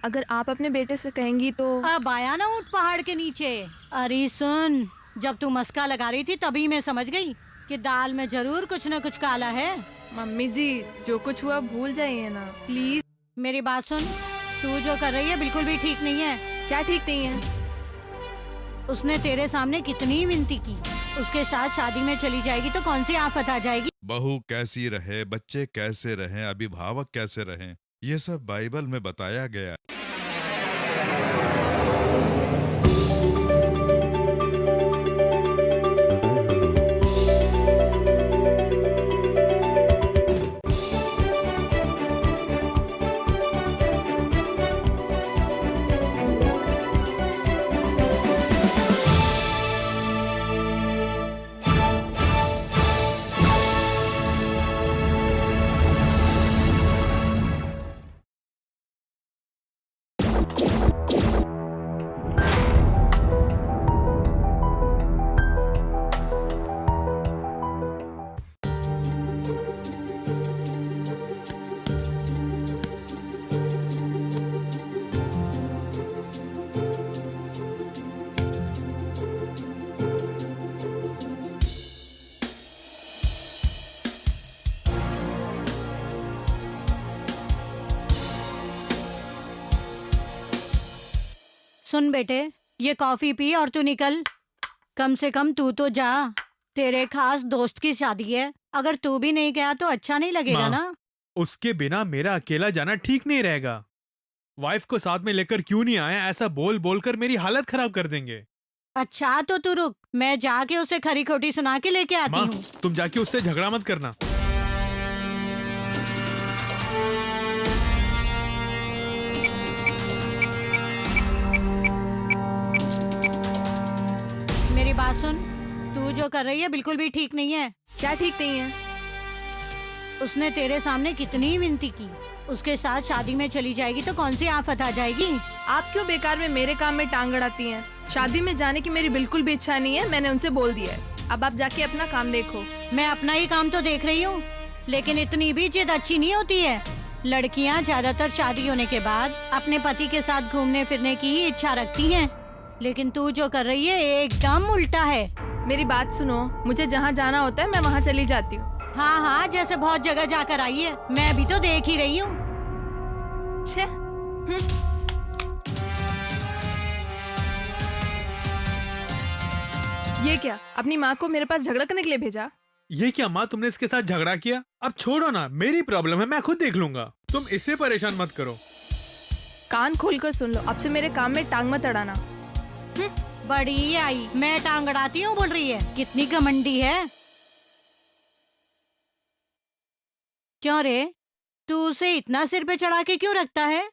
अगर आप अपने बेटे से कहेंगी तो। अब आया ना ऊँट पहाड़ के नीचे। अरे सुन, जब तू मस्का लगा रही थी तभी मैं समझ गई कि दाल में जरूर कुछ न कुछ काला है। मम्मी जी, जो कुछ हुआ भूल जाइए ना प्लीज। मेरी बात सुन, तू जो कर रही है बिल्कुल भी ठीक नहीं है। क्या ठीक नहीं है? उसने तेरे सामने कितनी विनती की, उसके साथ शादी में चली जाएगी तो कौन सी आफत आ जाएगी। बहू कैसी रहे, बच्चे कैसे रहें, अभिभावक कैसे रहें, ये सब बाइबल में बताया गया है। सुन बेटे, ये कॉफी पी और तू निकल। कम से कम तू तो जा, तेरे खास दोस्त की शादी है। अगर तू भी नहीं गया तो अच्छा नहीं लगेगा माँ, ना। उसके बिना मेरा अकेला जाना ठीक नहीं रहेगा। वाइफ को साथ में लेकर क्यों नहीं आए, ऐसा बोल बोल कर मेरी हालत खराब कर देंगे। अच्छा तो तू रुक, मैं जाके उसे खरी खोटी सुना के लेके आती माँ, हूँ। तुम जाके उससे झगड़ा मत करना। मेरी बात सुन, तू जो कर रही है बिल्कुल भी ठीक नहीं है। क्या ठीक नहीं है? उसने तेरे सामने कितनी विनती की, उसके साथ शादी में चली जाएगी तो कौन सी आफत आ जाएगी। आप क्यों बेकार में मेरे काम में टांग अड़ाती हैं? शादी में जाने की मेरी बिल्कुल भी इच्छा नहीं है, मैंने उनसे बोल दिया है। अब आप जाके अपना काम देखो। मैं अपना ही काम तो देख रही हूँ, लेकिन इतनी भी जिद अच्छी नहीं होती है। लड़कियाँ ज्यादातर शादी होने के बाद अपने पति के साथ घूमने फिरने की ही इच्छा रखती हैं, लेकिन तू जो कर रही है एकदम उल्टा है। मेरी बात सुनो, मुझे जहाँ जाना होता है मैं वहाँ चली जाती हूँ। हाँ हाँ, जैसे बहुत जगह जाकर आई है, मैं भी तो देख ही रही हूँ। छे, ये क्या, अपनी माँ को मेरे पास झगड़ा करने के लिए भेजा? ये क्या माँ, तुमने इसके साथ झगड़ा किया? अब छोड़ो ना, मेरी प्रॉब्लम है, मैं खुद देख लूंगा। तुम इससे परेशान मत करो। कान खोलकर सुन लो, अब से मेरे काम में टांग मत अड़ाना। बड़ी आई, मैं टांग अड़ाती हूँ बोल रही है, कितनी घमंडी है। क्यों रे, तू उसे इतना सिर पे चढ़ा के क्यों रखता है?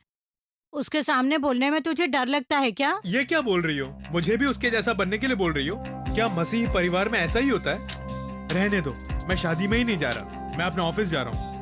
उसके सामने बोलने में तुझे डर लगता है क्या? ये क्या बोल रही हो? मुझे भी उसके जैसा बनने के लिए बोल रही हो? क्या मसीही परिवार में ऐसा ही होता है? रहने दो, मैं शादी में ही नहीं जा रहा, मैं अपने ऑफिस जा रहा हूँ।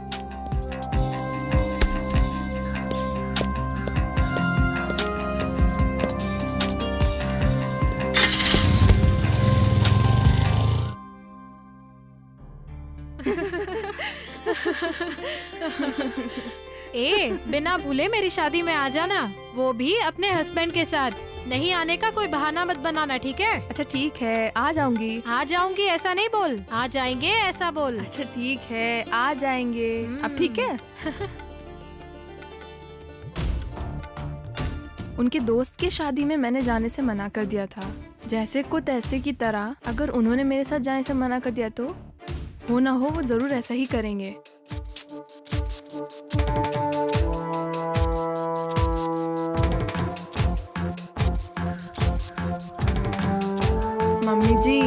बिना भूले मेरी शादी में आ जाना, वो भी अपने हस्बैंड के साथ। नहीं आने का कोई बहाना मत बनाना, ठीक है? अच्छा ठीक है, आ जाऊंगी। आ जाऊंगी ऐसा नहीं बोल, आ जाएंगे ऐसा बोल। अच्छा ठीक है, आ जाएंगे। अब ठीक है। उनके दोस्त की शादी में मैंने जाने से मना कर दिया था। जैसे को तैसे की तरह अगर उन्होंने मेरे साथ जाने से मना कर दिया तो हो ना हो वो जरूर ऐसा ही करेंगे। मम्मी जी,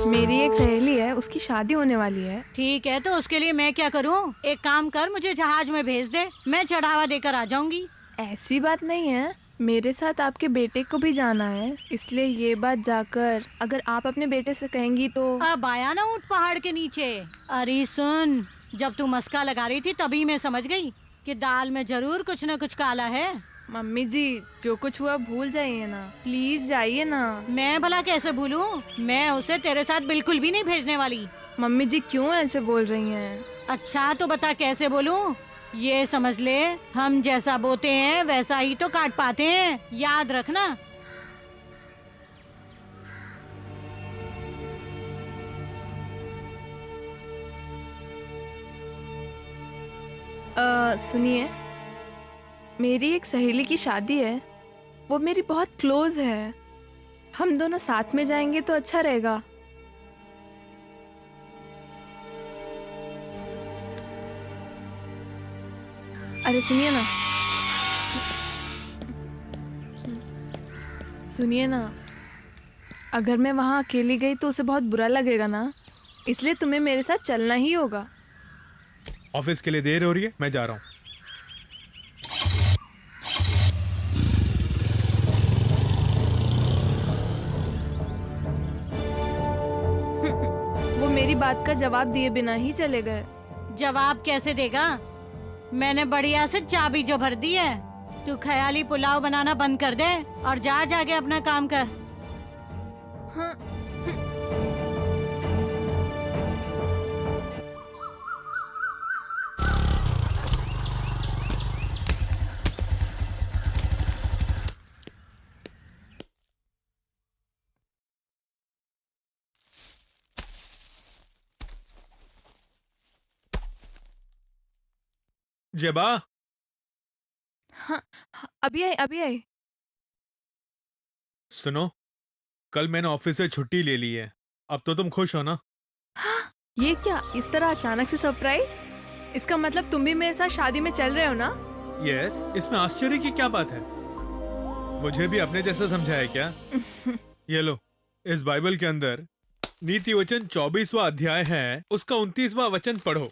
मेरी एक सहेली है, उसकी शादी होने वाली है। ठीक है, तो उसके लिए मैं क्या करूँ? एक काम कर, मुझे जहाज में भेज दे, मैं चढ़ावा देकर आ जाऊंगी। ऐसी बात नहीं है, मेरे साथ आपके बेटे को भी जाना है, इसलिए ये बात जाकर अगर आप अपने बेटे से कहेंगी तो। अब आया ना ऊँट पहाड़ के नीचे। अरे सुन, जब तू मस्का लगा रही थी तभी मैं समझ गई कि दाल में जरूर कुछ न कुछ काला है। मम्मी जी, जो कुछ हुआ भूल जाइए ना, प्लीज जाइए ना। मैं भला कैसे भूलूं? मैं उसे तेरे साथ बिल्कुल भी नहीं भेजने वाली। मम्मी जी क्यों ऐसे बोल रही हैं? अच्छा तो बता कैसे बोलूं? ये समझ ले, हम जैसा बोते हैं वैसा ही तो काट पाते हैं, याद रखना। सुनिए, मेरी एक सहेली की शादी है, वो मेरी बहुत क्लोज है। हम दोनों साथ में जाएंगे तो अच्छा रहेगा। अरे सुनिए ना, सुनिए ना, अगर मैं वहाँ अकेली गई तो उसे बहुत बुरा लगेगा ना, इसलिए तुम्हें मेरे साथ चलना ही होगा। ऑफिस के लिए देर हो रही है, मैं जा रहा हूँ। वो मेरी बात का जवाब दिए बिना ही चले गए। जवाब कैसे देगा? मैंने बढ़िया से चाबी जो भर दी है। तू ख्याली पुलाव बनाना बंद कर दे और जा जाके अपना काम कर। हाँ। जेबा, हाँ, हाँ, अभी आई अभी आई। सुनो, कल मैंने ऑफिस से छुट्टी ले ली है। अब तो तुम खुश हो ना? हाँ, ये क्या इस तरह अचानक से सरप्राइज? इसका मतलब तुम भी मेरे साथ शादी में चल रहे हो ना? यस, इसमें आश्चर्य की क्या बात है? मुझे भी अपने जैसा समझा है क्या? ये लो, इस बाइबल के अंदर नीति वचन 24वां अध्याय है, उसका 29वां वचन पढ़ो।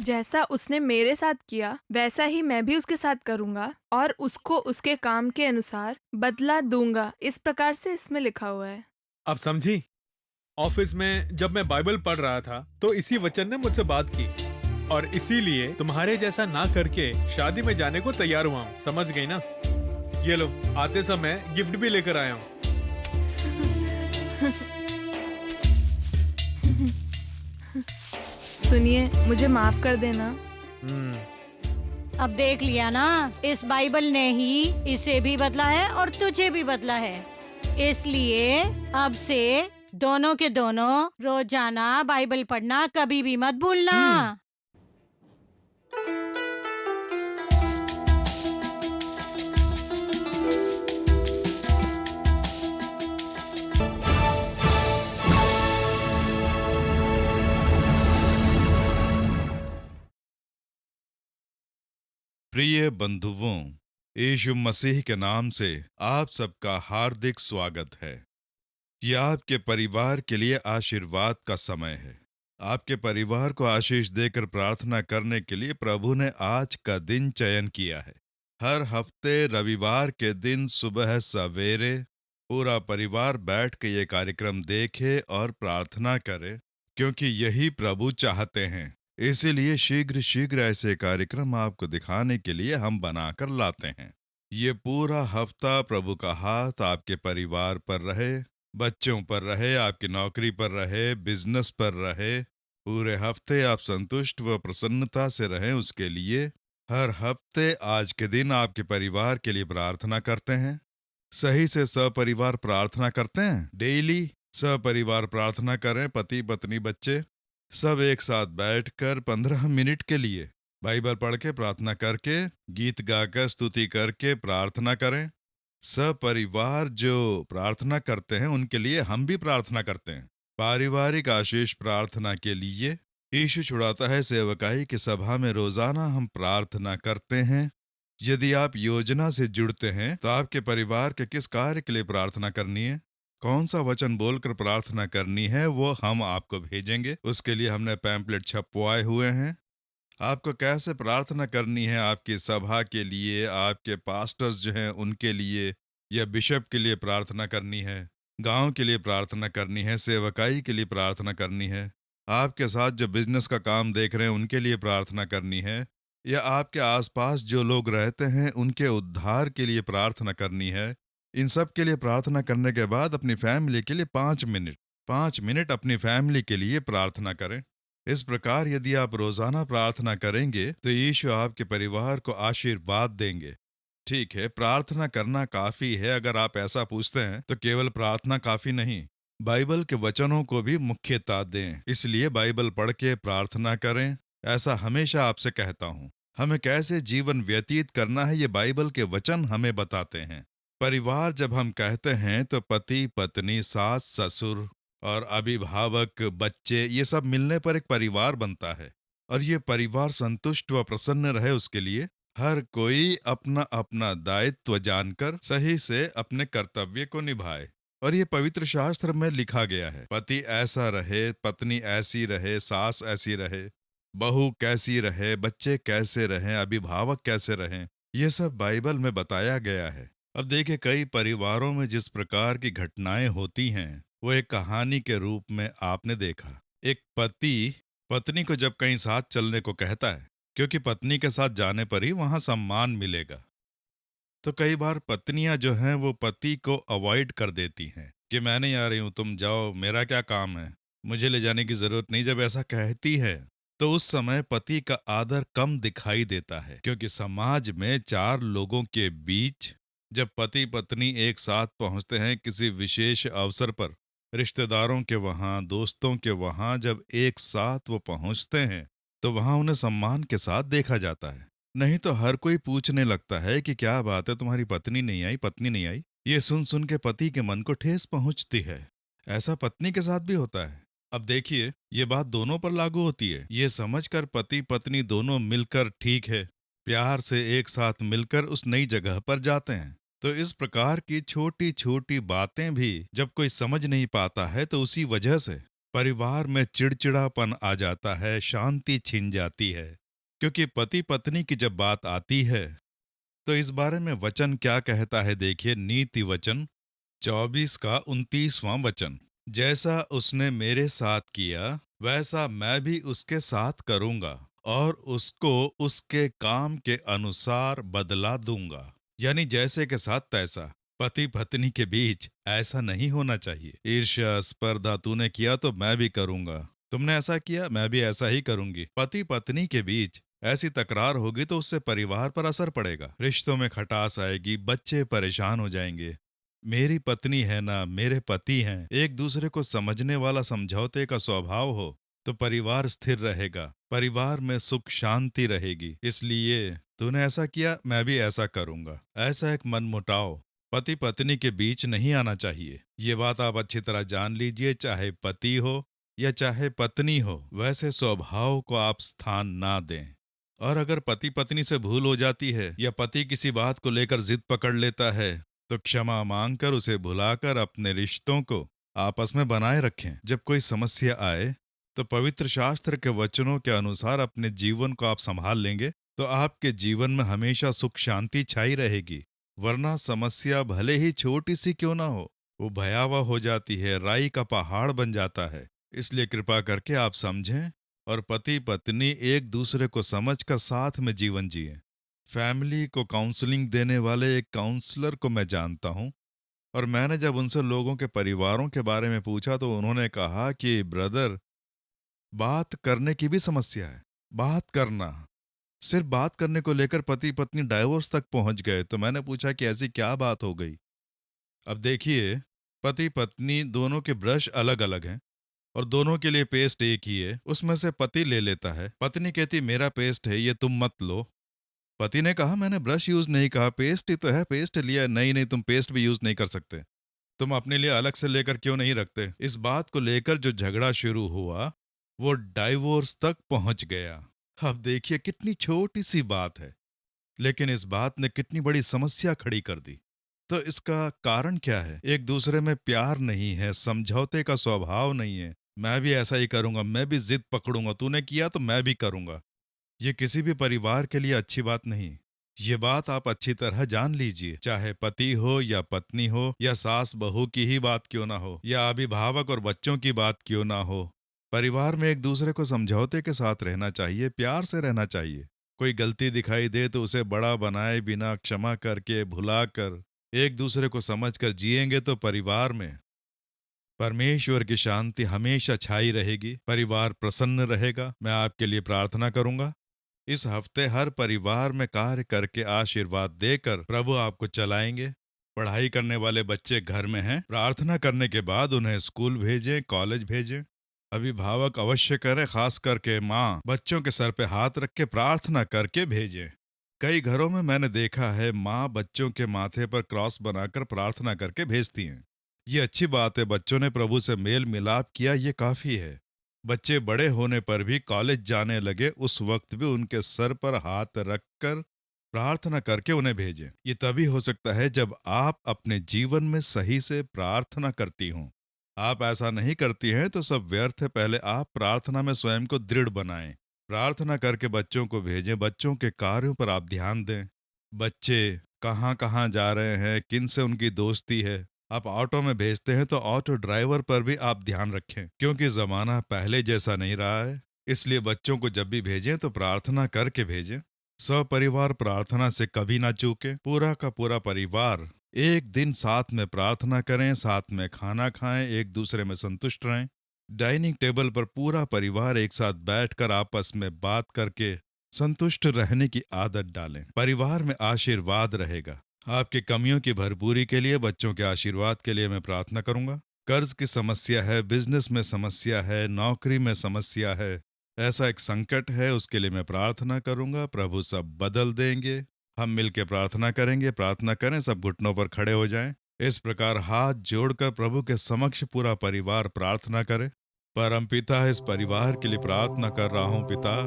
जैसा उसने मेरे साथ किया वैसा ही मैं भी उसके साथ करूंगा और उसको उसके काम के अनुसार बदला दूंगा। इस प्रकार से इसमें लिखा हुआ है। अब समझी? ऑफिस में जब मैं बाइबल पढ़ रहा था तो इसी वचन ने मुझसे बात की और इसीलिए तुम्हारे जैसा ना करके शादी में जाने को तैयार हुआ हूँ। समझ गई ना? ये लो, आते समय गिफ्ट भी लेकर आया हूँ। सुनिए, मुझे माफ कर देना। अब देख लिया ना, इस बाइबल ने ही इसे भी बदला है और तुझे भी बदला है। इसलिए अब से दोनों के दोनों रोजाना बाइबल पढ़ना कभी भी मत भूलना। प्रिय बंधुओं, यीशु मसीह के नाम से आप सबका हार्दिक स्वागत है। यह आपके परिवार के लिए आशीर्वाद का समय है। आपके परिवार को आशीष देकर प्रार्थना करने के लिए प्रभु ने आज का दिन चयन किया है। हर हफ्ते रविवार के दिन सुबह सवेरे पूरा परिवार बैठ के ये कार्यक्रम देखे और प्रार्थना करे, क्योंकि यही प्रभु चाहते हैं। इसीलिए शीघ्र शीघ्र ऐसे कार्यक्रम आपको दिखाने के लिए हम बनाकर लाते हैं। ये पूरा हफ्ता प्रभु का हाथ आपके परिवार पर रहे, बच्चों पर रहे, आपकी नौकरी पर रहे, बिजनेस पर रहे। पूरे हफ्ते आप संतुष्ट व प्रसन्नता से रहें, उसके लिए हर हफ्ते आज के दिन आपके परिवार के लिए प्रार्थना करते हैं। सही से सपरिवार प्रार्थना करते हैं। डेली सपरिवार प्रार्थना करें। पति पत्नी बच्चे सब एक साथ बैठकर 15 मिनट के लिए बाइबल पढ़ के प्रार्थना करके, गीत गाकर स्तुति करके प्रार्थना करें। सब परिवार जो प्रार्थना करते हैं उनके लिए हम भी प्रार्थना करते हैं। पारिवारिक आशीष प्रार्थना के लिए यीशु छुड़ाता है सेवकाई की सभा में रोजाना हम प्रार्थना करते हैं। यदि आप योजना से जुड़ते हैं तो आपके परिवार के किस कार्य के लिए प्रार्थना करनी है, कौन सा वचन बोलकर प्रार्थना करनी है, वो हम आपको भेजेंगे। उसके लिए हमने पैम्पलेट छपवाए हुए हैं। आपको कैसे प्रार्थना करनी है, आपकी सभा के लिए, आपके पास्टर्स जो हैं उनके लिए, या बिशप के लिए प्रार्थना करनी है, गांव के लिए प्रार्थना करनी है, सेवकाई के लिए प्रार्थना करनी है, आपके साथ जो बिजनेस का काम देख रहे हैं उनके लिए प्रार्थना करनी है, या आपके आसपास जो लोग रहते हैं उनके उद्धार के लिए प्रार्थना करनी है। इन सब के लिए प्रार्थना करने के बाद अपनी फैमिली के लिए 5 मिनट अपनी फैमिली के लिए प्रार्थना करें। इस प्रकार यदि आप रोजाना प्रार्थना करेंगे तो यीशु आपके परिवार को आशीर्वाद देंगे। ठीक है, प्रार्थना करना काफी है अगर आप ऐसा पूछते हैं तो केवल प्रार्थना काफी नहीं, बाइबल के वचनों को भी मुख्यता दें। इसलिए बाइबल पढ़ के प्रार्थना करें। ऐसा हमेशा आपसे कहता हूँ। हमें कैसे जीवन व्यतीत करना है ये बाइबल के वचन हमें बताते हैं। परिवार जब हम कहते हैं तो पति पत्नी, सास ससुर और अभिभावक, बच्चे, ये सब मिलने पर एक परिवार बनता है। और ये परिवार संतुष्ट व प्रसन्न रहे उसके लिए हर कोई अपना अपना दायित्व जानकर सही से अपने कर्तव्य को निभाए। और ये पवित्र शास्त्र में लिखा गया है, पति ऐसा रहे, पत्नी ऐसी रहे, सास ऐसी रहे, बहू कैसी रहे, बच्चे कैसे रहें, अभिभावक कैसे रहें, ये सब बाइबल में बताया गया है। अब देखिए, कई परिवारों में जिस प्रकार की घटनाएं होती हैं वो एक कहानी के रूप में आपने देखा। एक पति पत्नी को जब कहीं साथ चलने को कहता है, क्योंकि पत्नी के साथ जाने पर ही वहां सम्मान मिलेगा, तो कई बार पत्नियां जो हैं वो पति को अवॉइड कर देती हैं कि मैं नहीं आ रही हूं, तुम जाओ, मेरा क्या काम है, मुझे ले जाने की जरूरत नहीं। जब ऐसा कहती है तो उस समय पति का आदर कम दिखाई देता है, क्योंकि समाज में चार लोगों के बीच जब पति पत्नी एक साथ पहुंचते हैं किसी विशेष अवसर पर, रिश्तेदारों के वहां, दोस्तों के वहां जब एक साथ वो पहुंचते हैं तो वहां उन्हें सम्मान के साथ देखा जाता है। नहीं तो हर कोई पूछने लगता है कि क्या बात है, तुम्हारी पत्नी नहीं आई, पत्नी नहीं आई। ये सुन सुन के पति के मन को ठेस पहुंचती है। ऐसा पत्नी के साथ भी होता है। अब देखिए, ये बात दोनों पर लागू होती है। ये समझकर पति पत्नी दोनों मिलकर, ठीक है, प्यार से एक साथ मिलकर उस नई जगह पर जाते हैं। तो इस प्रकार की छोटी छोटी बातें भी जब कोई समझ नहीं पाता है तो उसी वजह से परिवार में चिड़चिड़ापन आ जाता है, शांति छिन जाती है। क्योंकि पति पत्नी की जब बात आती है तो इस बारे में वचन क्या कहता है, देखिए, नीति वचन 24 का 29वां वचन, जैसा उसने मेरे साथ किया वैसा मैं भी उसके साथ करूंगा और उसको उसके काम के अनुसार बदला दूंगा। यानी जैसे के साथ तैसा। पति पत्नी के बीच ऐसा नहीं होना चाहिए, ईर्ष्या स्पर्धा, तूने किया तो मैं भी करूंगा, तुमने ऐसा किया मैं भी ऐसा ही करूंगी। पति पत्नी के बीच ऐसी तकरार होगी तो उससे परिवार पर असर पड़ेगा, रिश्तों में खटास आएगी, बच्चे परेशान हो जाएंगे। मेरी पत्नी है ना, मेरे पति हैं, एक दूसरे को समझने वाला समझौते का स्वभाव हो तो परिवार स्थिर रहेगा, परिवार में सुख शांति रहेगी। इसलिए तूने ऐसा किया मैं भी ऐसा करूंगा, ऐसा एक मनमुटाव पति पत्नी के बीच नहीं आना चाहिए। ये बात आप अच्छी तरह जान लीजिए, चाहे पति हो या चाहे पत्नी हो, वैसे स्वभाव को आप स्थान ना दें। और अगर पति पत्नी से भूल हो जाती है या पति किसी बात को लेकर जिद पकड़ लेता है तो क्षमा मांगकर उसे भुलाकर अपने रिश्तों को आपस में बनाए रखें। जब कोई समस्या आए तो पवित्र शास्त्र के वचनों के अनुसार अपने जीवन को आप संभाल लेंगे तो आपके जीवन में हमेशा सुख शांति छाई रहेगी। वरना समस्या भले ही छोटी सी क्यों ना हो, वो भयावह हो जाती है, राई का पहाड़ बन जाता है। इसलिए कृपा करके आप समझें और पति पत्नी एक दूसरे को समझकर साथ में जीवन जिए। फैमिली को काउंसलिंग देने वाले एक काउंसलर को मैं जानता हूं, और मैंने जब उनसे लोगों के परिवारों के बारे में पूछा तो उन्होंने कहा कि ब्रदर, बात करने की भी समस्या है। बात करना, सिर्फ बात करने को लेकर पति पत्नी डाइवोर्स तक पहुंच गए। तो मैंने पूछा कि ऐसी क्या बात हो गई। अब देखिए, पति पत्नी दोनों के ब्रश अलग अलग हैं और दोनों के लिए पेस्ट एक ही है। उसमें से पति ले लेता है, पत्नी कहती मेरा पेस्ट है, ये तुम मत लो। पति ने कहा मैंने ब्रश यूज नहीं कहा, पेस्ट ही तो है, पेस्ट लिया। नहीं नहीं, तुम पेस्ट भी यूज नहीं कर सकते, तुम अपने लिए अलग से लेकर क्यों नहीं रखते। इस बात को लेकर जो झगड़ा शुरू हुआ वो डाइवोर्स तक पहुंच गया। अब देखिए, कितनी छोटी सी बात है, लेकिन इस बात ने कितनी बड़ी समस्या खड़ी कर दी। तो इसका कारण क्या है? एक दूसरे में प्यार नहीं है, समझौते का स्वभाव नहीं है। मैं भी ऐसा ही करूंगा, मैं भी जिद पकड़ूंगा, तूने किया तो मैं भी करूंगा। ये किसी भी परिवार के लिए अच्छी बात नहीं। ये बात आप अच्छी तरह जान लीजिए, चाहे पति हो या पत्नी हो या सास बहू की ही बात क्यों ना हो या अभिभावक और बच्चों की बात क्यों ना हो, परिवार में एक दूसरे को समझौते के साथ रहना चाहिए, प्यार से रहना चाहिए। कोई गलती दिखाई दे तो उसे बड़ा बनाए बिना क्षमा करके, भुलाकर, एक दूसरे को समझकर जिएंगे तो परिवार में परमेश्वर की शांति हमेशा छाई रहेगी, परिवार प्रसन्न रहेगा। मैं आपके लिए प्रार्थना करूंगा। इस हफ्ते हर परिवार में कार्य करके आशीर्वाद देकर प्रभु आपको चलाएंगे। पढ़ाई करने वाले बच्चे घर में हैं, प्रार्थना करने के बाद उन्हें स्कूल भेजें, कॉलेज भेजें। अभिभावक अवश्य करें, खास करके माँ बच्चों के सर पे हाथ रख के प्रार्थना करके भेजें। कई घरों में मैंने देखा है, माँ बच्चों के माथे पर क्रॉस बनाकर प्रार्थना करके भेजती हैं। ये अच्छी बात है, बच्चों ने प्रभु से मेल मिलाप किया, ये काफी है। बच्चे बड़े होने पर भी कॉलेज जाने लगे, उस वक्त भी उनके सर पर हाथ रखकर प्रार्थना करके उन्हें भेजें। ये तभी हो सकता है जब आप अपने जीवन में सही से प्रार्थना करती हों। आप ऐसा नहीं करती हैं तो सब व्यर्थ है। पहले आप प्रार्थना में स्वयं को दृढ़ बनाएं। प्रार्थना करके बच्चों को भेजें, बच्चों के कार्यों पर आप ध्यान दें। बच्चे कहाँ कहाँ जा रहे हैं, किन से उनकी दोस्ती है। आप ऑटो में भेजते हैं तो ऑटो ड्राइवर पर भी आप ध्यान रखें, क्योंकि जमाना पहले जैसा नहीं रहा है। इसलिए बच्चों को जब भी भेजें तो प्रार्थना करके भेजें। सपरिवार प्रार्थना से कभी ना चूकें। पूरा का पूरा परिवार एक दिन साथ में प्रार्थना करें, साथ में खाना खाएं, एक दूसरे में संतुष्ट रहें। डाइनिंग टेबल पर पूरा परिवार एक साथ बैठकर आपस में बात करके संतुष्ट रहने की आदत डालें। परिवार में आशीर्वाद रहेगा। आपकी कमियों की भरपूरी के लिए, बच्चों के आशीर्वाद के लिए मैं प्रार्थना करूंगा। कर्ज की समस्या है, बिजनेस में समस्या है, नौकरी में समस्या है, ऐसा एक संकट है, उसके लिए मैं प्रार्थना करूंगा। प्रभु सब बदल देंगे। हम मिलकर प्रार्थना करेंगे। प्रार्थना करें, सब घुटनों पर खड़े हो जाएं। इस प्रकार हाथ जोड़कर प्रभु के समक्ष पूरा परिवार प्रार्थना करे। परमपिता, इस परिवार के लिए प्रार्थना कर रहा हूं पिता।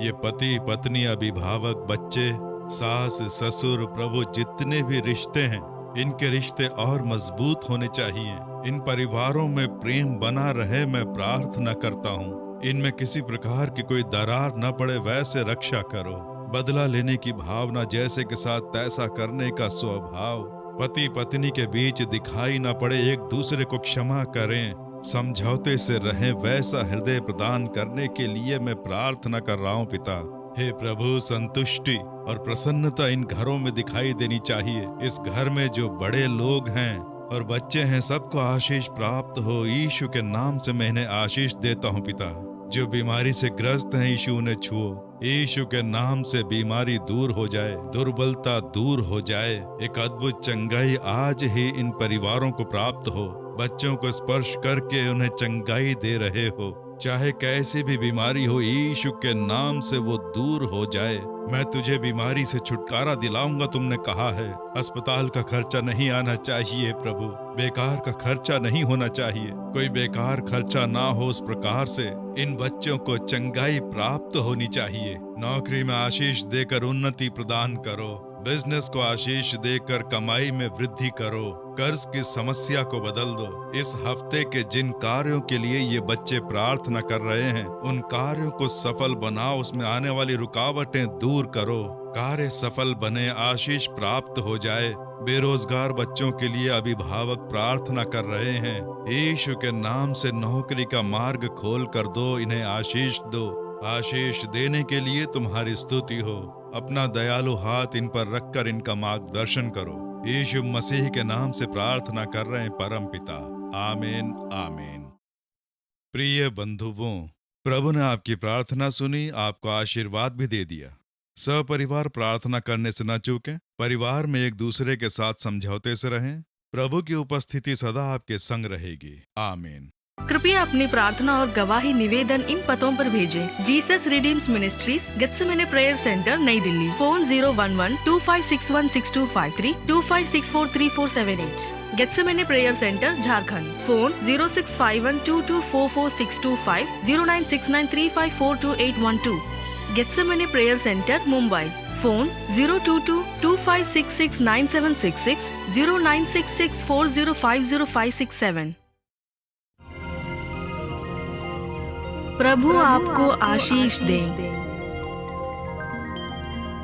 ये पति पत्नी, अभिभावक, बच्चे, सास ससुर, प्रभु जितने भी रिश्ते हैं, इनके रिश्ते और मजबूत होने चाहिए। इन परिवारों में प्रेम बना रहे, मैं प्रार्थना करता हूँ। इनमें किसी प्रकार की कोई दरार न पड़े, वैसे रक्षा करो। बदला लेने की भावना, जैसे के साथ तैसा करने का स्वभाव पति पत्नी के बीच दिखाई न पड़े। एक दूसरे को क्षमा करें, समझौते से रहें, वैसा हृदय प्रदान करने के लिए मैं प्रार्थना कर रहा हूँ पिता। हे प्रभु, संतुष्टि और प्रसन्नता इन घरों में दिखाई देनी चाहिए। इस घर में जो बड़े लोग हैं और बच्चे हैं, सबको आशीष प्राप्त हो। यीशु के नाम से मैं इन्हें आशीष देता हूँ पिता। जो बीमारी से ग्रस्त हैं, यीशु उन्हें छुओ। यीशु के नाम से बीमारी दूर हो जाए, दुर्बलता दूर हो जाए। एक अद्भुत चंगाई आज ही इन परिवारों को प्राप्त हो। बच्चों को स्पर्श करके उन्हें चंगाई दे रहे हो। चाहे कैसी भी बीमारी हो, यीशु के नाम से वो दूर हो जाए। मैं तुझे बीमारी से छुटकारा दिलाऊंगा, तुमने कहा है। अस्पताल का खर्चा नहीं आना चाहिए प्रभु, बेकार का खर्चा नहीं होना चाहिए। कोई बेकार खर्चा ना हो, उस प्रकार से इन बच्चों को चंगाई प्राप्त होनी चाहिए। नौकरी में आशीष देकर उन्नति प्रदान करो। बिजनेस को आशीष देकर कमाई में वृद्धि करो। कर्ज की समस्या को बदल दो। इस हफ्ते के जिन कार्यों के लिए ये बच्चे प्रार्थना कर रहे हैं, उन कार्यों को सफल बनाओ। उसमें आने वाली रुकावटें दूर करो। कार्य सफल बने, आशीष प्राप्त हो जाए। बेरोजगार बच्चों के लिए अभिभावक प्रार्थना कर रहे हैं। यीशु के नाम से नौकरी का मार्ग खोल कर दो, इन्हें आशीष दो। आशीष देने के लिए तुम्हारी स्तुति हो। अपना दयालु हाथ इन पर रखकर इनका मार्गदर्शन करो। यीशु मसीह के नाम से प्रार्थना कर रहे हैं परम पिता, आमीन आमीन। प्रिय बंधुओं, प्रभु ने आपकी प्रार्थना सुनी, आपको आशीर्वाद भी दे दिया। सपरिवार प्रार्थना करने से न चूकें। परिवार में एक दूसरे के साथ समझौते से रहें। प्रभु की उपस्थिति सदा आपके संग रहेगी। आमीन। कृपया अपनी प्रार्थना और गवाही निवेदन इन पतों पर भेजें। Jesus redeems ministries, Gethsemane prayer centre, New Delhi. Phone 011-2561-6253, 2564-3478। Gethsemane prayer centre, Jharkhand. Phone 0651224462 096935428812। Gethsemane prayer centre, Mumbai. Phone 022-2566-9766 0966405057। प्रभु आपको आशीष दें।